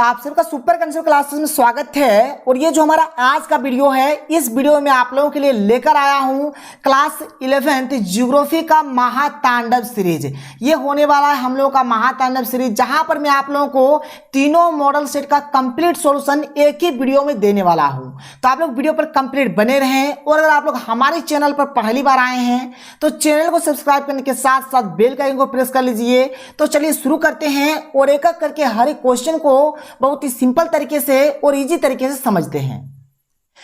आप सबका super concept classes में स्वागत है। और ये जो हमारा आज का वीडियो है, इस वीडियो में आप लोगों के लिए लेकर आया हूँ क्लास 11th ज्योग्राफी का महातांडव सीरीज। ये होने वाला है हम लोगों का महातांडव सीरीज, जहां पर मैं आप लोगों को तीनों मॉडल सेट का कंप्लीट सॉल्यूशन एक ही वीडियो में देने वाला हूँ। तो आप लोग वीडियो पर कंप्लीट बने रहें। और अगर आप लोग हमारे चैनल पर पहली बार आए हैं तो चैनल को सब्सक्राइब करने के साथ साथ बेल का आइकन को प्रेस कर लीजिए। तो चलिए शुरू करते हैं और एक एक करके हर एक क्वेश्चन को बहुत ही सिंपल तरीके से और इजी तरीके से समझते हैं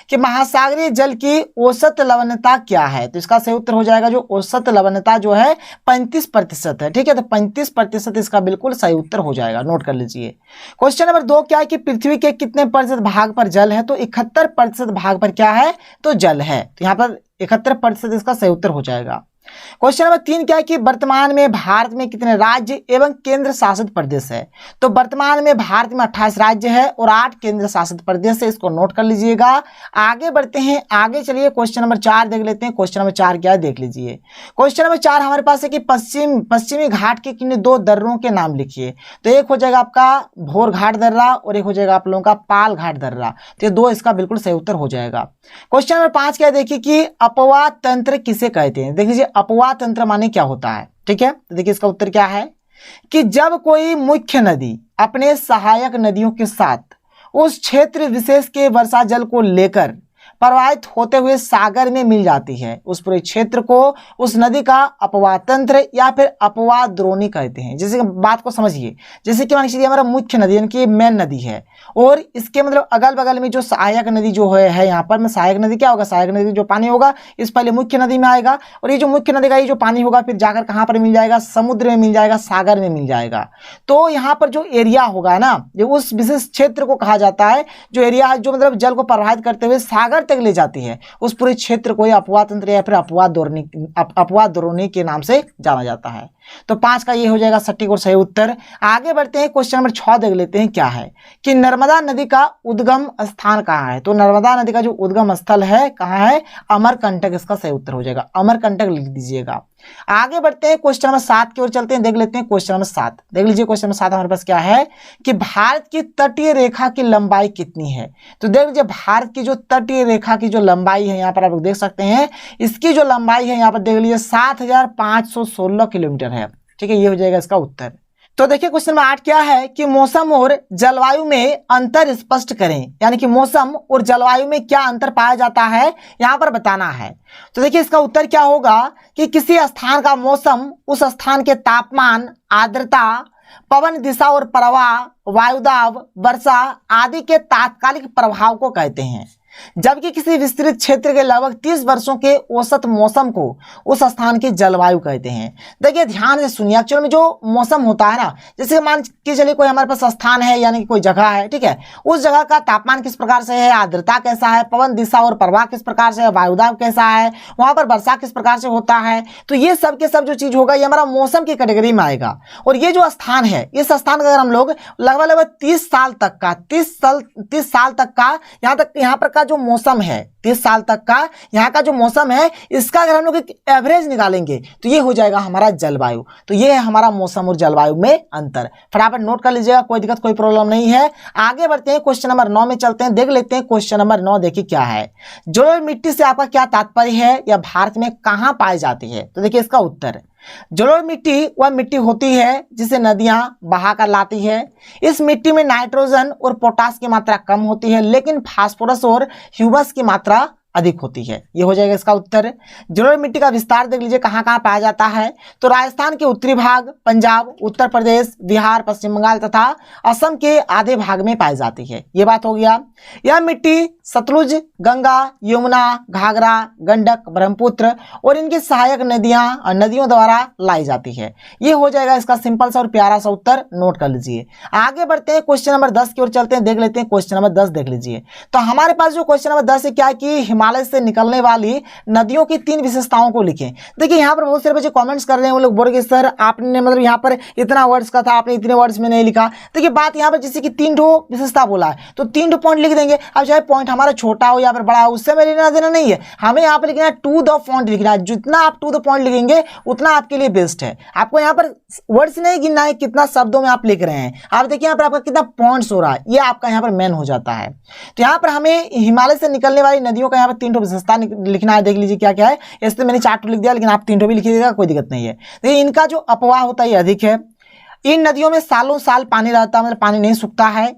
कि महासागरीय जल की औसत लवणता क्या है। तो इसका सही उत्तर हो जाएगा जो औसत लवणता जो है 35% है। ठीक है, तो 35% इसका बिल्कुल सही उत्तर हो जाएगा, नोट कर लीजिए। क्वेश्चन नंबर 2 क्या है कि पृथ्वी के कितने प्रतिशत भाग पर जल है। तो 71% भाग पर क्या है, तो जल है। तो यहाँ पर 71% इसका सही उत्तर हो जाएगा। क्वेश्चन नंबर 3 क्या है कि वर्तमान में भारत में कितने राज्य एवं केंद्र शासित प्रदेश है। तो वर्तमान में भारत में 28 राज्य है और 8 केंद्र शासित प्रदेश है। इसको नोट कर लीजिएगा। आगे बढ़ते हैं, आगे चलिए क्वेश्चन नंबर 4 देख लेते हैं। क्वेश्चन नंबर 4 क्या है देख लीजिए। क्वेश्चन नंबर 4 हमारे पास है कि पश्चिमी घाट के किन्हीं 2 दर्रों के नाम लिखिए। तो एक हो जाएगा आपका भोर घाट दर्रा और एक हो जाएगा आप लोगों का पाल घाट दर्रा। तो ये 2 इसका बिल्कुल सही उत्तर हो जाएगा। क्वेश्चन नंबर 5 क्या है देखिए कि अपवाह तंत्र किसे कहते हैं। देख लीजिए अपवाह तंत्र माने क्या होता है। ठीक है, तो देखिए इसका उत्तर क्या है कि जब कोई मुख्य नदी अपने सहायक नदियों के साथ उस क्षेत्र विशेष के वर्षा जल को लेकर प्रवाहित होते हुए सागर में मिल जाती है, उस पूरे क्षेत्र को उस नदी का अपवाह तंत्र या फिर अपवाह द्रोणी कहते हैं। जैसे बात को समझिए, जैसे कि मान लीजिए हमारा मुख्य नदी यानी कि मेन नदी है और इसके मतलब अगल बगल में जो सहायक नदी जो है यहाँ पर में सहायक नदी क्या होगा, सहायक नदी जो पानी होगा इस पहले मुख्य नदी में आएगा और ये जो मुख्य नदी का ये जो पानी होगा फिर जाकर कहाँ पर मिल जाएगा, समुद्र में मिल जाएगा, सागर में मिल जाएगा। तो यहाँ पर जो एरिया होगा ना, जो उस विशेष क्षेत्र को कहा जाता है, जो एरिया है जो मतलब जल को प्रवाहित करते हुए सागर तक ले जाती है, उस पूरे क्षेत्र को अपवाह तंत्र या फिर अपवाह द्रोणी के नाम से जाना जाता है। तो 5 का ये हो जाएगा सटीक और सही उत्तर। आगे बढ़ते हैं, क्वेश्चन नंबर 6 देख लेते हैं क्या है कि नर्मदा नदी का उद्गम स्थान कहाँ है। तो नर्मदा नदी का जो उद्गम स्थल है कहाँ है, अमरकंटक इसका सही उत्तर हो जाएगा, अमरकंटक लिख दीजिएगा। आगे बढ़ते हैं, क्वेश्चन नंबर 7 की ओर चलते हैं, देख लेते हैं क्वेश्चन नंबर 7 देख लीजिए। क्वेश्चन नंबर 7 हमारे पास क्या है कि भारत की तटीय रेखा की लंबाई कितनी है। तो देख लीजिए भारत की जो तटीय रेखा की जो लंबाई है यहाँ पर आप लोग देख सकते हैं, इसकी जो लंबाई है यहाँ पर देख लीजिए 7516 किलोमीटर है। ठीक है, ये हो जाएगा इसका उत्तर। तो देखिए क्वेश्चन नंबर 8 क्या है कि मौसम और जलवायु में अंतर स्पष्ट करें, यानी कि मौसम और जलवायु में क्या अंतर पाया जाता है यहाँ पर बताना है। तो देखिए इसका उत्तर क्या होगा कि किसी स्थान का मौसम उस स्थान के तापमान, आर्द्रता, पवन दिशा और प्रवाह, वायुदाब, वर्षा आदि के तात्कालिक प्रभाव को कहते हैं, जबकि किसी विस्तृत क्षेत्र के लगभग 30 वर्षों के औसत मौसम को उस स्थान की जलवायु कहते हैं। देखिए ध्यान से सुनिए, एक्चुअल में जो मौसम होता है ना, जैसे मान के चलिए कोई हमारे पास स्थान है यानी कि कोई जगह है, ठीक है, उस जगह का तापमान किस प्रकार से है, आर्द्रता कैसा है, पवन दिशा और प्रवाह किस प्रकार से है, वायुदाब कैसा है, वहां पर वर्षा किस प्रकार से होता है, तो ये सब के सब जो चीज होगा ये हमारा मौसम की कैटेगरी में आएगा। और ये जो स्थान है, इस स्थान का अगर हम लोग लगभग 30 साल तक का 30 साल तक का यहाँ पर का जो मौसम है, 30 साल तक का यहाँ का जो मौसम है, इसका अगर हम लोग एक एवरेज निकालेंगे तो ये हो जाएगा हमारा जलवायु। तो ये है हमारा मौसम और जलवायु में अंतर। फटाफट नोट कर लीजिएगा, कोई दिक्कत कोई प्रॉब्लम नहीं है। आगे बढ़ते हैं, क्वेश्चन नंबर 9 में चलते हैं, देख लेते हैं क्वेश्चन नंबर 9 देखिए क्या है। जलोढ़ मिट्टी से आपका क्या तात्पर्य है, या भारत में कहां पाई जाती है। तो देखिए इसका उत्तर, जलोढ़ मिट्टी वह मिट्टी होती है जिसे नदियां बहा कर लाती है। इस मिट्टी में नाइट्रोजन और पोटास की मात्रा कम होती है, लेकिन फास्फोरस और ह्यूमस की मात्रा अधिक होती है। ये हो जाएगा इसका उत्तर। जलोढ़ मिट्टी का विस्तार देख लीजिए कहां कहां पाया जाता है। तो राजस्थान के उत्तरी भाग, पंजाब, उत्तर प्रदेश, बिहार, पश्चिम बंगाल तथा असम के आधे भाग में पाई जाती है। ये बात हो गया। यह मिट्टी सतलुज, गंगा, यमुना, घाघरा, गंडक, ब्रह्मपुत्र और इनकी सहायक नदियों द्वारा लाई जाती है। ये हो जाएगा इसका सिंपल सा और प्यारा सा उत्तर, नोट कर लीजिए। आगे बढ़ते हैं, क्वेश्चन नंबर 10 की ओर चलते हैं, देख लेते हैं क्वेश्चन नंबर 10 देख लीजिए। तो हमारे पास जो क्वेश्चन नंबर 10 है क्या है कि हिमालय से निकलने वाली नदियों की 3 विशेषताओं को लिखें। देखिए यहाँ पर बहुत सारे बच्चे कमेंट्स कर रहे हैं, वो लोग बोल रहे सर आपने मतलब यहाँ पर इतना वर्ड्स का था, आपने इतने वर्ड्स में नहीं लिखा। देखिए बात यहाँ पर जैसे कि 3 विशेषता बोला है तो 3 पॉइंट लिख देंगे। अब चाहे पॉइंट हमारा छोटा हो या फिर बड़ा हो उससे हमें लेना देना नहीं है, हमें यहाँ पर लिखना है टू द पॉइंट लिखना है। जितना आप टू द पॉइंट लिखेंगे उतना आपके लिए बेस्ट है। आपको यहाँ पर वर्ड्स नहीं गिनना है कितना शब्दों में आप लिख रहे हैं। आप देखिए यहाँ पर आपका कितना पॉइंट्स हो रहा है, ये आपका यहाँ पर मेन हो जाता है। तो यहाँ पर हमें हिमालय से निकलने वाली नदियों का यहाँ पर 3 विशेषता लिखना है। देख लीजिए क्या क्या है। ऐसे मैंने 4 लिख दिया, लेकिन आप 3 भी लिखिएगा, कोई दिक्कत नहीं है। देखिए इनका जो अपवाह होता है ये अधिक है। इन नदियों में सालों साल पानी रहता है, मतलब पानी नहीं सूखता है।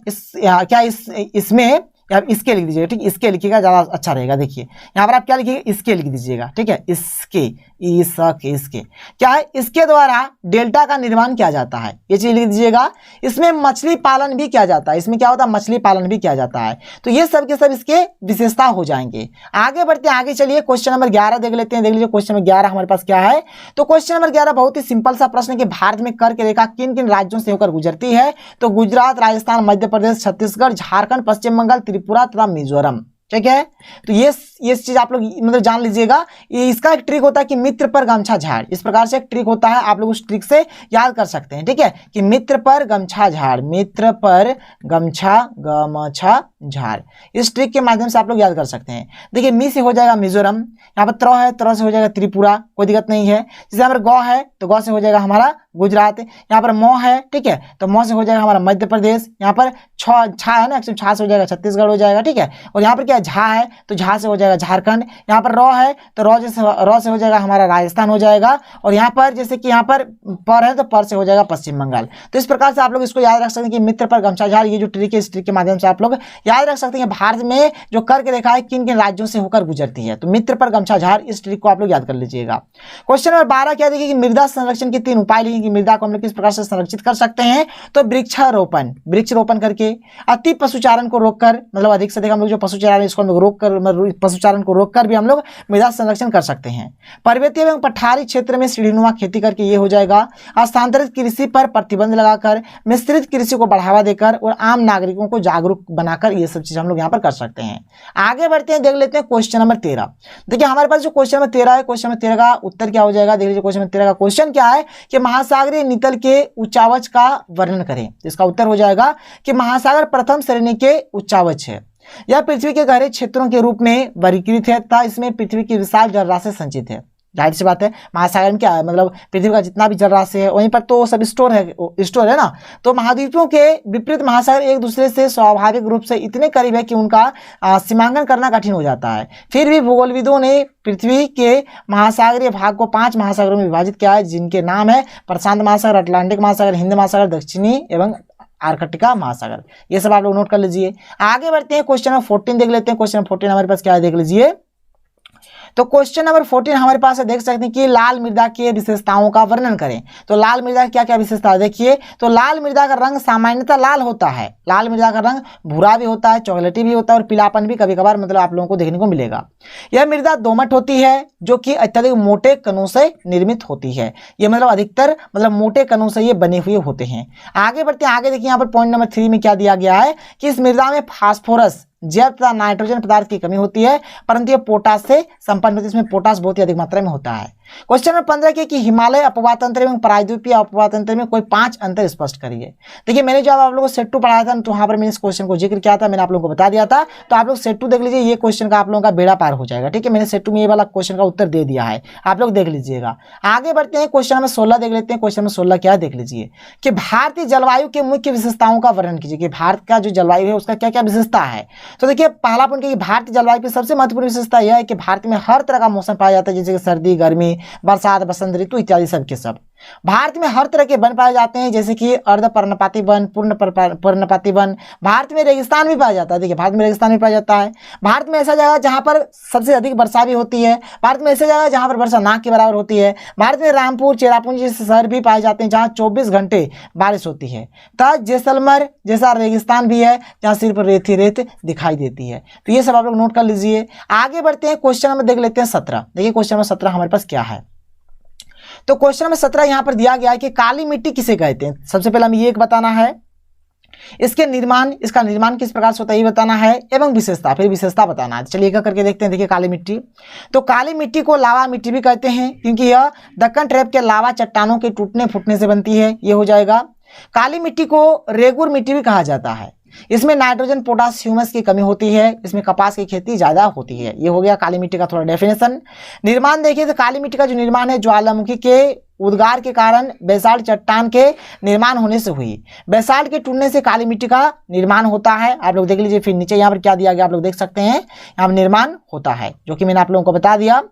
इसमें या इसके लिख दीजिएगा, ठीक, इसके लिखिएगा ज़्यादा अच्छा रहेगा। देखिए यहाँ पर आप क्या लिखिएगा, इसके लिख दीजिएगा, ठीक है, इसके इसके क्या है, इसके द्वारा डेल्टा का निर्माण किया जाता है, ये चीज लिख दीजिएगा। इसमें मछली पालन भी किया जाता है, इसमें क्या होता है, मछली पालन भी किया जाता है। तो ये सब के सब इसके विशेषता हो जाएंगे। आगे बढ़ते हैं, आगे चलिए क्वेश्चन नंबर 11 देख लेते हैं। देख लीजिए क्वेश्चन नंबर 11 हमारे पास क्या है। तो क्वेश्चन नंबर 11 बहुत ही सिंपल सा प्रश्न कि भारत में कर्क रेखा किन किन राज्यों से होकर गुजरती है। तो गुजरात, राजस्थान, मध्य प्रदेश, छत्तीसगढ़, झारखंड, पश्चिम बंगाल, त्रिपुरा तथा मिजोरम, ठीक है। तो ये चीज आप लोग मतलब जान लीजिएगा। ये इसका एक ट्रिक होता है कि मित्र पर गमछा झाड़, इस प्रकार से एक ट्रिक होता है, आप लोग उस ट्रिक से याद कर सकते हैं, ठीक है, कि मित्र पर गमछा झाड़, मित्र पर गमछा झाड़, इस ट्रिक के माध्यम से आप लोग याद कर सकते हैं। देखिए मी से हो जाएगा मिजोरम, यहाँ पर त्र है, त्र से हो जाएगा त्रिपुरा, कोई दिक्कत नहीं है। जैसे यहाँ पर गौ है तो गौ से हो जाएगा हमारा गुजरात, यहाँ पर मौ है, ठीक है, तो मौ से हो जाएगा हमारा मध्य प्रदेश, यहाँ पर छा है ना, एक्चुअली छा से हो जाएगा छत्तीसगढ़ हो जाएगा, ठीक है। और यहाँ पर क्या झा है तो झा से हो जाएगा झारखंड, यहाँ पर रौ है तो रौ से हो जाएगा हमारा राजस्थान हो जाएगा। और यहाँ पर जैसे कि यहाँ पर है तो पर से हो जाएगा पश्चिम बंगाल। तो इस प्रकार से आप लोग इसको याद रख सकते हैं कि मित्र पर गमछा झाड़, ये जो ट्रिक है इस ट्रिक के माध्यम से आप लोग याद रख सकते हैं भारत में जो कर्क रेखा है किन किन राज्यों से होकर गुजरती है। तो मित्र पर गमछा झाड़, इस ट्रिक को आप लोग याद कर लीजिएगा। क्वेश्चन नंबर 12 क्या देखिए कि मृदा संरक्षण के 3 उपाय लिखें कि मृदा को हम लोग किस प्रकार से संरक्षित कर सकते हैं। तो वृक्षारोपण, वृक्ष रोपण करके, अति पशुचारण को रोककर, मतलब अधिक से अधिक हम लोग जो पशुचारण इसको हम लोग रोककर, पशुचारण को रोककर भी हम लोग मृदा संरक्षण कर सकते हैं। पर्वतीय एवं पठारी क्षेत्र में सीढ़ीनुमा खेती करके ये हो जाएगा। स्थानांतरित कृषि पर प्रतिबंध लगाकर, मिश्रित कृषि को बढ़ावा देकर और आम नागरिकों को जागरूक बनाकर ये सब चीज हम लोग यहाँ पर कर सकते हैं। आगे बढ़ते हैं, देख लेते हैं क्वेश्चन नंबर 13। देखिए हमारे पास जो क्वेश्चन नंबर 13 है, क्वेश्चन नंबर 13 का उत्तर क्या हो जाएगा। देख लीजिए क्वेश्चन नंबर 13 का क्वेश्चन क्या है कि महासागरीय नितल के उच्चावच का वर्णन करें। इसका उत्तर हो जाएगा कि महासागर प्रथम श्रेणी के उच्चावच है। यह पृथ्वी के गहरे क्षेत्रों के रूप में वर्गीकृत है तथा इसमें पृथ्वी की विशाल जलराशि संचित है। जाहिर सी बात है, महासागर में क्या है, मतलब पृथ्वी का जितना भी जलराशि है वहीं पर तो सब स्टोर है ना। तो महाद्वीपों के विपरीत महासागर एक दूसरे से स्वाभाविक रूप से इतने करीब है कि उनका सीमांकन करना कठिन हो जाता है। फिर भी भूगोलविदों ने पृथ्वी के महासागरीय भाग को 5 महासागरों में विभाजित किया है, जिनके नाम है प्रशांत महासागर, अटलांटिक महासागर, हिंद महासागर, दक्षिणी एवं आर्कटिका महासागर। ये सब आप लोग नोट कर लीजिए। आगे बढ़ते हैं, क्वेश्चन नंबर 14 देख लेते हैं। क्वेश्चन नंबर 14 हमारे पास क्या है, देख लीजिए। तो क्वेश्चन नंबर 14 हमारे पास है, देख सकते हैं कि लाल मृदा की विशेषताओं का वर्णन करें। तो लाल मृदा क्या क्या विशेषता है देखिए। तो लाल मृदा का रंग सामान्यतः लाल होता है, लाल मृदा का रंग भूरा भी होता है, चॉकलेटी भी होता है और पीलापन भी कभी कभार मतलब आप लोगों को देखने को मिलेगा। यह मृदा दोमट होती है जो कि अत्यधिक मोटे कणों से निर्मित होती है। ये मतलब अधिकतर मतलब मोटे कणों से ये बने हुए होते हैं। आगे बढ़ते हैं, आगे देखिए यहाँ पर पॉइंट नंबर 3 में क्या दिया गया है कि इस मृदा में फास्फोरस, जैव तथा नाइट्रोजन पदार्थ की कमी होती है, परंतु यह पोटास से संपन्न होती है, इसमें पोटास बहुत ही अधिक मात्रा में होता है। क्वेश्चन नंबर 15 के कि हिमालय अपवाद तंत्र एवं प्रायद्वीपीय अपवाद तंत्र में कोई 5 अंतर स्पष्ट करिए। देखिए मैंने जब आप लोगों को सेट 2 पढ़ाया था तो वहां पर मैंने इस क्वेश्चन को जिक्र किया था, मैंने आप लोगों को बता दिया था। तो आप लोग सेट 2 देख लीजिए, ये क्वेश्चन का आप लोगों का बेड़ा पार हो जाएगा, ठीक है। मैंने सेट 2 में ये वाला क्वेश्चन का उत्तर दे दिया है, आप लोग देख लीजिएगा। आगे बढ़ते हैं, क्वेश्चन नंबर 16 देख लेते हैं। क्वेश्चन नंबर 16 क्या है देख लीजिए कि भारतीय जलवायु के मुख्य विशेषताओं का वर्णन कीजिए कि भारत का जो जलवायु है उसका क्या क्या विशेषता है। तो देखिए पहला पॉइंट कि भारतीय जलवायु की सबसे महत्वपूर्ण विशेषता यह है कि भारत में हर तरह का मौसम पाया जाता है, जैसे कि सर्दी, गर्मी, बरसात, बसंत ऋतु इत्यादि सब के सब। भारत में हर तरह के वन पाए जाते हैं, जैसे कि अर्ध पर्णपाती वन, पूर्ण पर्णपाती वन। भारत में रेगिस्तान भी पाया जाता है, देखिए भारत में रेगिस्तान भी पाया जाता है। भारत में ऐसा जगह जहां पर सबसे अधिक वर्षा भी होती है, भारत में ऐसा जगह जहां पर वर्षा ना के बराबर होती है। भारत में रामपुर, चेरापूंजी जैसे शहर भी पाए जाते हैं जहां 24 घंटे बारिश होती है। तथा जैसलमेर जैसा रेगिस्तान भी है जहां सिर्फ रेत ही रेत दिखाई देती है। तो ये सब आप लोग नोट कर लीजिए। आगे बढ़ते हैं, क्वेश्चन नंबर देख लेते हैं 17। देखिए क्वेश्चन नंबर 17 हमारे पास क्या है। तो क्वेश्चन नंबर 17 यहां पर दिया गया है कि काली मिट्टी किसे कहते हैं। सबसे पहले हमें ये एक बताना है इसका निर्माण किस प्रकार से होता है ये बताना है, एवं विशेषता, फिर विशेषता बताना है। चलिए एक करके देखते हैं। देखिए काली मिट्टी, तो काली मिट्टी को लावा मिट्टी भी कहते हैं क्योंकि यह दक्कन ट्रैप के लावा चट्टानों के टूटने फूटने से बनती है, ये हो जाएगा। काली मिट्टी को रेगुर मिट्टी भी कहा जाता है, इसमें नाइट्रोजन पोटास ह्यूमस की कमी होती है, इसमें कपास की खेती ज्यादा होती है, ये हो गया काली मिट्टी का थोड़ा डेफिनेशन। निर्माण देखिए तो काली मिट्टी का जो निर्माण है ज्वालामुखी के उद्गार के कारण बेसाल्ट चट्टान के निर्माण होने से हुई, बेसाल्ट के टूटने से काली मिट्टी का निर्माण होता है। आप लोग देख लीजिए, फिर नीचे यहाँ पर क्या दिया गया आप लोग देख सकते हैं, यहाँ पर निर्माण होता है जो कि मैंने आप लोगों को बता दिया।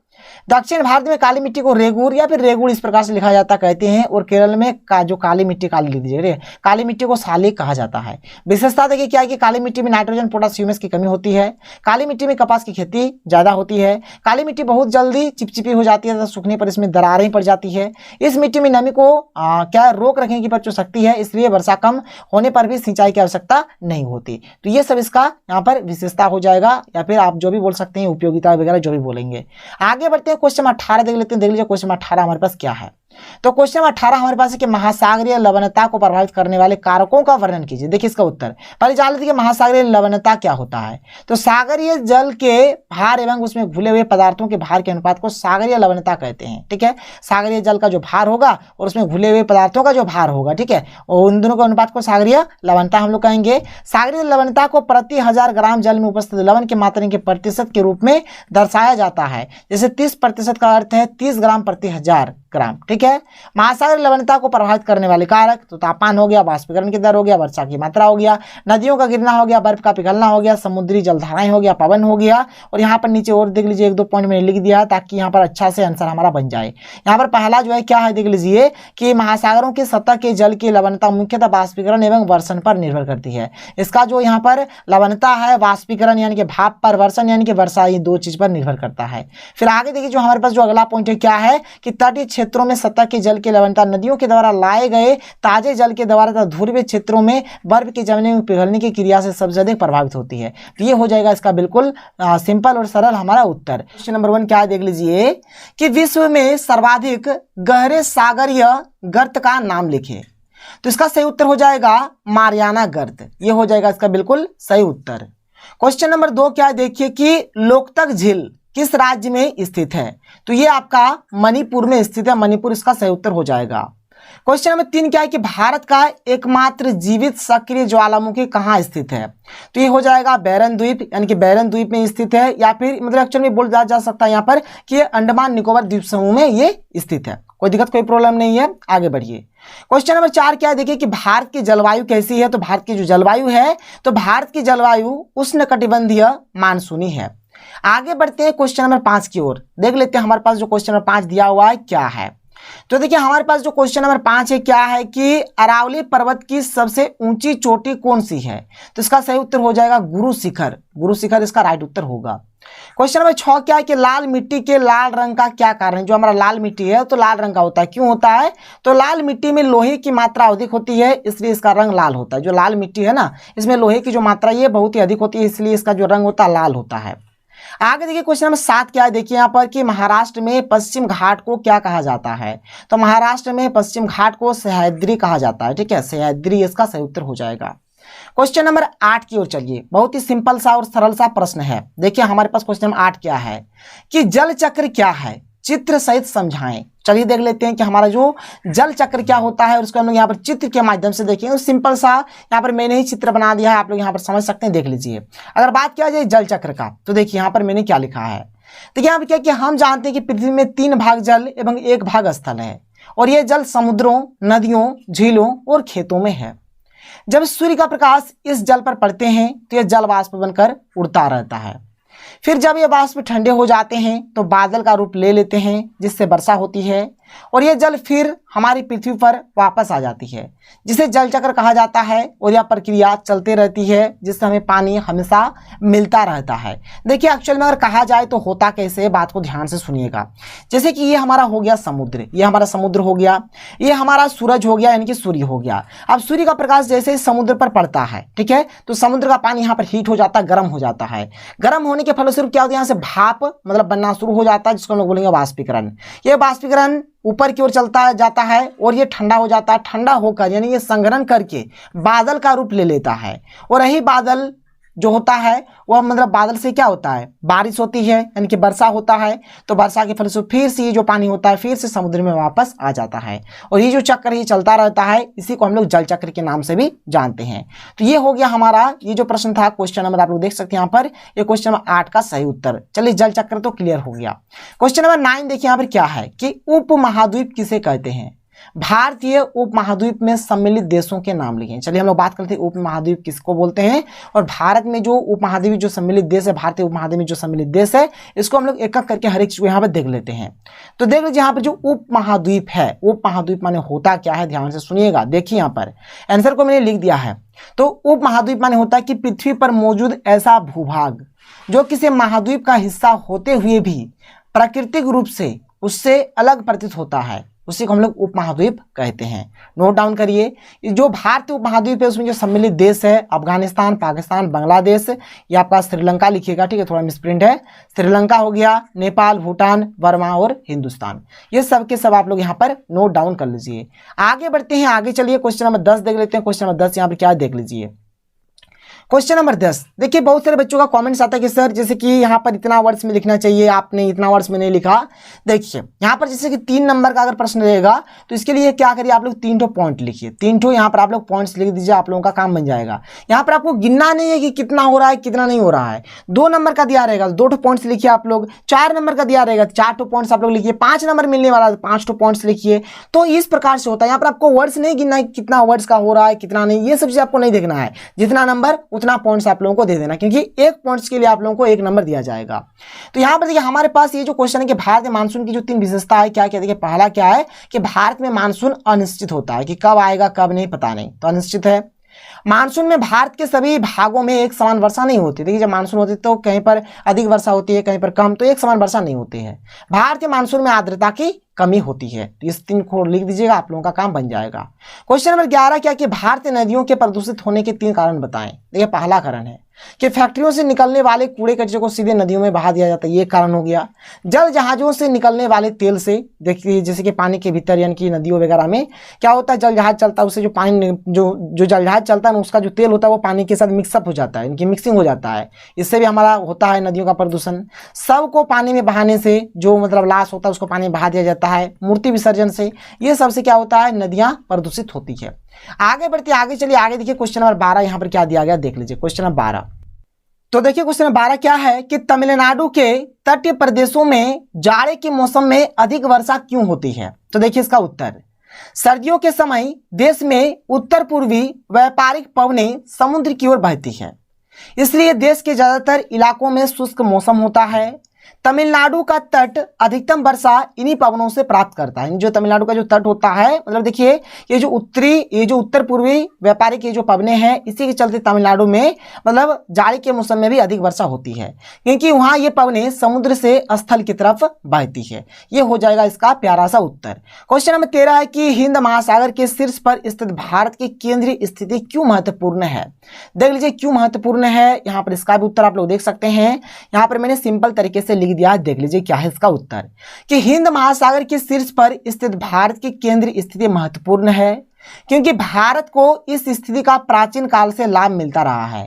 दक्षिण भारत में काली मिट्टी को रेगुर या फिर रेगुड़ इस प्रकार से लिखा जाता कहते हैं, और केरल में जो काली मिट्टी लिख दीजिए, काली मिट्टी को सालिक कहा जाता है। विशेषता देखिए क्या है कि काली मिट्टी में नाइट्रोजन पोटास ह्यूमस की कमी होती है, काली मिट्टी में कपास की खेती ज्यादा होती है, काली मिट्टी बहुत जल्दी चिपचिपी हो जाती है, सूखने पर इसमें दरारें पड़ जाती है, इस मिट्टी में नमी को क्या रोक रखने की जो शक्ति है, इसलिए वर्षा कम होने पर भी सिंचाई की आवश्यकता नहीं होती। तो ये सब इसका यहाँ पर विशेषता हो जाएगा, या फिर आप जो भी बोल सकते हैं उपयोगिता वगैरह जो भी बोलेंगे। आगे बढ़ते हैं, क्वेश्चन 18 देख लेते हैं। देख लीजिए क्वेश्चन 18 हमारे पास क्या है। तो क्वेश्चन 18 हमारे पास है कि महासागरीय लवणता को प्रभावित करने वाले कारकों का वर्णन कीजिए। देखिए इसका उत्तर पहले जान लेते हैं कि महासागरीय लवणता क्या होता है। तो सागरीय जल के भार एवं उसमें घुले हुए पदार्थों के भार के अनुपात को सागरीय लवणता कहते हैं। ठीक है, सागरीय जल का जो भार होगा और उसमें घुले हुए पदार्थों का जो भार होगा, ठीक है, और उन दोनों के अनुपात को सागरीय लवणता हम लोग कहेंगे। सागरीय लवणता को प्रति 1000 ग्राम जल में उपस्थित लवण के मात्रा के प्रतिशत के रूप में दर्शाया जाता है। जैसे 30% का अर्थ है 30 ग्राम प्रति 1000 ग्राम। ठीक है, महासागर लवणता को प्रभावित करने वाले कारक तो तापमान हो गया, वाष्पीकरण की दर हो गया, वर्षा की मात्रा हो गया, नदियों का गिरना हो गया, बर्फ का पिघलना हो गया, समुद्री जलधाराएं हो गया, पवन हो गया। और यहाँ पर नीचे और देख लीजिए 1-2 पॉइंट मैंने लिख दिया ताकि यहाँ पर अच्छा से आंसर हमारा बन जाए। यहाँ पर पहला जो है क्या है देख लीजिए कि महासागरों के सतह के जल की लवणता मुख्यतः वाष्पीकरण एवं वर्षण पर निर्भर करती है। इसका जो यहाँ पर लवणता है वाष्पीकरण यानी कि भाप पर, वर्षण यानी कि वर्षा, ये 2 चीज पर निर्भर करता है। फिर आगे देखिए जो हमारे पास जो अगला पॉइंट है क्या है कि तटीय क्षेत्रों में सतह के जल की लवणता नदियों के द्वारा लाए गए ताजे जल के द्वारा तथा ध्रुवीय क्षेत्रों में बर्फ के जमने में पिघलने की क्रिया से सबसे अधिक प्रभावित होती है। तो ये हो जाएगा इसका बिल्कुल सिंपल और सरल हमारा उत्तर। क्वेश्चन नंबर 1 क्या है देख लीजिए कि विश्व में सर्वाधिक गहरे सागरीय गर्त का नाम लिखे। तो इसका सही उत्तर हो जाएगा मारियाना गर्त, ये हो जाएगा इसका बिल्कुल सही उत्तर। क्वेश्चन नंबर 2 क्या है देखिए कि लोकतक झील किस राज्य में स्थित है। तो ये आपका मणिपुर में स्थित है, मणिपुर इसका सही उत्तर हो जाएगा। क्वेश्चन नंबर 3 क्या है कि भारत का एकमात्र जीवित सक्रिय ज्वालामुखी कहाँ स्थित है। तो ये हो जाएगा बैरन द्वीप, यानी कि बैरन द्वीप में स्थित है, या फिर मतलब एक्चुअल में बोल जा सकता है यहाँ पर कि अंडमान निकोबार द्वीप समूह में ये स्थित है। कोई दिक्कत कोई प्रॉब्लम नहीं है, आगे बढ़िए। क्वेश्चन नंबर 4 क्या है देखिए कि भारत की जलवायु कैसी है। तो भारत की जो जलवायु है तो भारत की जलवायु उष्णकटिबंधीय मानसूनी है। आगे बढ़ते हैं क्वेश्चन नंबर 5 की ओर, देख लेते हैं हमारे पास जो क्वेश्चन नंबर 5 दिया हुआ है क्या है। तो देखिए हमारे पास जो क्वेश्चन नंबर 5 है क्या है कि अरावली पर्वत की सबसे ऊंची चोटी कौन सी है। तो इसका सही उत्तर हो जाएगा गुरु शिखर, गुरु शिखर इसका राइट उत्तर होगा। क्वेश्चन नंबर 6 क्या है कि लाल मिट्टी के लाल रंग का क्या कारण है। जो हमारा लाल मिट्टी है तो लाल रंग का होता है, क्यों होता है। तो लाल मिट्टी में लोहे की मात्रा अधिक होती है इसलिए इसका रंग लाल होता है। जो लाल मिट्टी है ना इसमें लोहे की जो मात्रा ये बहुत ही अधिक होती है इसलिए इसका जो रंग होता है लाल होता है। आगे देखिए क्वेश्चन नंबर 7 क्या है देखिए यहाँ पर कि महाराष्ट्र में पश्चिम घाट को क्या कहा जाता है। तो महाराष्ट्र में पश्चिम घाट को सह्याद्री कहा जाता है। ठीक है, सह्याद्री इसका सही उत्तर हो जाएगा। क्वेश्चन नंबर 8 की ओर चलिए, बहुत ही सिंपल सा और सरल सा प्रश्न है। देखिए हमारे पास क्वेश्चन नंबर 8 क्या है कि जल चक्र क्या है, चित्र सहित समझाएं। चलिए देख लेते हैं कि हमारा जो जल चक्र क्या होता है और उसको हम लोग यहाँ पर चित्र के माध्यम से देखेंगे। सिंपल सा यहाँ पर मैंने ही चित्र बना दिया है, आप लोग यहाँ पर समझ सकते हैं, देख लीजिए। अगर बात किया जाए जल चक्र का तो देखिए यहाँ पर मैंने क्या लिखा है। देखिए यहाँ पर क्या कि हम जानते हैं कि पृथ्वी में 3 भाग जल एवं 1 भाग स्थल है और ये जल समुद्रों, नदियों, झीलों और खेतों में है। जब सूर्य का प्रकाश इस जल पर पड़ते हैं तो यह जल वाष्प बनकर उड़ता रहता है। फिर जब ये वाष्प ठंडे हो जाते हैं तो बादल का रूप ले लेते हैं जिससे वर्षा होती है और यह जल फिर हमारी पृथ्वी पर वापस आ जाती है जिसे जल चक्र कहा जाता है। और यह प्रक्रिया चलते रहती है जिससे हमें पानी हमेशा मिलता रहता है। देखिए एक्चुअल में अगर कहा जाए तो होता कैसे, बात को ध्यान से सुनिएगा। जैसे कि ये हमारा हो गया समुद्र, ये हमारा समुद्र हो गया, ये हमारा सूरज हो गया यानी कि सूर्य हो गया। अब सूर्य का प्रकाश जैसे ही समुद्र पर पड़ता है, ठीक है, तो समुद्र का पानी यहाँ पर हीट हो जाता है, गर्म हो जाता है। गर्म होने के फलस्वरूप क्या होता है, यहाँ से भाप मतलब बनना शुरू हो जाता है जिसको हम लोग बोलेंगे वाष्पीकरण। ये वाष्पीकरण ऊपर की ओर चलता जाता है और ये ठंडा हो जाता है। ठंडा होकर यानी ये संघनन करके बादल का रूप ले लेता है और यही बादल जो होता है वह मतलब बादल से क्या होता है, बारिश होती है यानी कि वर्षा होता है। तो वर्षा के फलस्वरूप फिर से ये जो पानी होता है फिर से समुद्र में वापस आ जाता है और ये जो चक्र ये चलता रहता है, इसी को हम लोग जल चक्र के नाम से भी जानते हैं। तो ये हो गया हमारा ये जो प्रश्न था, क्वेश्चन नंबर आप लोग देख सकते हैं यहाँ पर, ये क्वेश्चन नंबर 8 का सही उत्तर। चलिए जल चक्र तो क्लियर हो गया। क्वेश्चन नंबर 9 देखिए यहाँ पर क्या है कि उपमहाद्वीप किसे कहते हैं। भारतीय उपमहाद्वीप में सम्मिलित देशों के नाम लिखें। चलिए हम लोग बात करते हैं उपमहाद्वीप किसको बोलते हैं और भारत में जो उपमहाद्वीप जो सम्मिलित देश है, भारतीय उपमहाद्वीप में जो सम्मिलित देश है, इसको हम लोग एक एक करके हर एक चीज को यहाँ पर देख लेते हैं। तो देख लीजिए यहाँ पर जो उपमहाद्वीप है, उपमहाद्वीप माने होता क्या है, ध्यान से सुनिएगा। देखिए यहाँ पर आंसर को मैंने लिख दिया है। तो उपमहाद्वीप माने होता है कि पृथ्वी पर मौजूद ऐसा भूभाग जो किसी महाद्वीप का हिस्सा होते हुए भी प्राकृतिक रूप से उससे अलग प्रतीत होता है, उसी को हम लोग उपमहाद्वीप कहते हैं। नोट डाउन करिए, जो भारतीय उपमहाद्वीप है उसमें जो सम्मिलित देश है अफगानिस्तान, पाकिस्तान, बांग्लादेश, ये आपका श्रीलंका लिखिएगा, ठीक है, थोड़ा मिसप्रिंट है। श्रीलंका हो गया, नेपाल, भूटान, बर्मा और हिंदुस्तान, ये सब के सब आप लोग यहाँ पर नोट डाउन कर लीजिए। आगे बढ़ते हैं, आगे चलिए क्वेश्चन नंबर 10 देख लेते हैं। क्वेश्चन नंबर 10 यहाँ पर क्या देख लीजिए। क्वेश्चन नंबर 10 देखिए, बहुत सारे बच्चों का कमेंट्स आता है कि सर जैसे कि यहाँ पर इतना वर्ड्स में लिखना चाहिए, आपने इतना वर्ड्स में नहीं लिखा। देखिए यहाँ पर जैसे कि 3 नंबर का अगर प्रश्न रहेगा तो इसके लिए क्या करिए, आप लोग 3 ठो पॉइंट लिखिए। 3 ठो यहाँ पर आप लोग पॉइंट्स लिख दीजिए, आप लोगों का काम बन जाएगा। यहाँ पर आपको गिनना नहीं है कि कितना हो रहा है कितना नहीं हो रहा है। 2 नंबर का दिया रहेगा 2 ठो पॉइंट्स लिखिए आप लोग। 4 नंबर का दिया रहेगा 4 ठो पॉइंट्स आप लोग लिखिए। 5 नंबर मिलने वाला 5 ठो पॉइंट्स लिखिए। तो इस प्रकार से होता है। यहाँ पर आपको वर्ड्स नहीं गिनना है कितना वर्ड्स का हो रहा है कितना नहीं, ये सब चीज आपको नहीं देखना है। जितना नंबर उतना पॉइंट्स आप लोगों को दे देना, क्योंकि एक पॉइंट्स के लिए आप लोगों को 1 नंबर दिया जाएगा। तो यहां पर देखिए हमारे पास ये जो क्वेश्चन है कि भारत में मानसून की जो 3 विशेषता है क्या क्या। देखिए पहला क्या है कि भारत में मानसून अनिश्चित होता है, कि कब आएगा कब नहीं पता नहीं, तो अनिश्चित है। मानसून में भारत के सभी भागों में एक समान वर्षा नहीं होती। देखिए जब मानसून होती है तो कहीं पर अधिक वर्षा होती है कहीं पर कम, तो एक समान वर्षा नहीं होती है। भारतीय मानसून में आर्द्रता की कमी होती है। तो इस 3 को लिख दीजिएगा, आप लोगों का काम बन जाएगा। क्वेश्चन नंबर 11 क्या कि भारतीय नदियों के प्रदूषित होने के 3 कारण बताएं। देखिए पहला कारण है कि फैक्ट्रियों से निकलने वाले कूड़े कचरे को सीधे नदियों में बहा दिया जाता है, ये कारण हो गया। जल जहाजों से निकलने वाले तेल से, देखिए जैसे कि पानी के भीतर यानी कि नदियों वगैरह में क्या होता है, जल जहाज चलता है, उससे जो पानी जो जल जहाज चलता है ना, उसका जो तेल होता है वो पानी के साथ मिक्सअप हो जाता है, इनकी मिक्सिंग हो जाता है। इससे भी हमारा होता है नदियों का प्रदूषण। सब को पानी में बहाने से जो मतलब लाश होता है उसको पानी में बहा दिया जाता है। मूर्ति विसर्जन से, ये सबसे क्या होता है, नदियां प्रदूषित होती है। आगे बढ़ते आगे चलिए, आगे देखिए क्वेश्चन नंबर 12 यहाँ पर क्या दिया गया देख लीजिए। क्वेश्चन नंबर 12, तो देखिए क्वेश्चन नंबर 12 क्या है कि तमिलनाडु के तटीय प्रदेशों में जाड़े के मौसम में अधिक वर्षा क्यों होती है। तो देखिए इसका उत्तर, सर्दियों के समय देश में उत्तर पूर्वी व्यापारिक पवनें समुद्र की ओर बहती है, इसलिए देश के ज्यादातर इलाकों में शुष्क मौसम होता है। तमिलनाडु का तट अधिकतम वर्षा इन्हीं पवनों से प्राप्त करता है। जो तमिलनाडु का जो तट होता है, मतलब देखिए ये जो उत्तर पूर्वी व्यापारिक ये जो पवने हैं, इसी के चलते तमिलनाडु में मतलब जाड़े के मौसम में भी अधिक वर्षा होती है, क्योंकि वहां ये पवने समुद्र से स्थल की तरफ बहती है। ये हो जाएगा इसका प्यारा सा उत्तर। क्वेश्चन नंबर 13 है कि हिंद महासागर के शीर्ष पर स्थित भारत की केंद्रीय स्थिति क्यों महत्वपूर्ण है। देख लीजिए क्यों महत्वपूर्ण है, यहाँ पर इसका भी उत्तर आप लोग देख सकते हैं। यहाँ पर मैंने सिंपल तरीके से लिख दिया, देख लीजिए क्या है इसका उत्तर कि हिंद महासागर के शीर्ष पर स्थित भारत की केंद्रीय स्थिति महत्वपूर्ण है, क्योंकि भारत को इस स्थिति का प्राचीन काल से लाभ मिलता रहा है।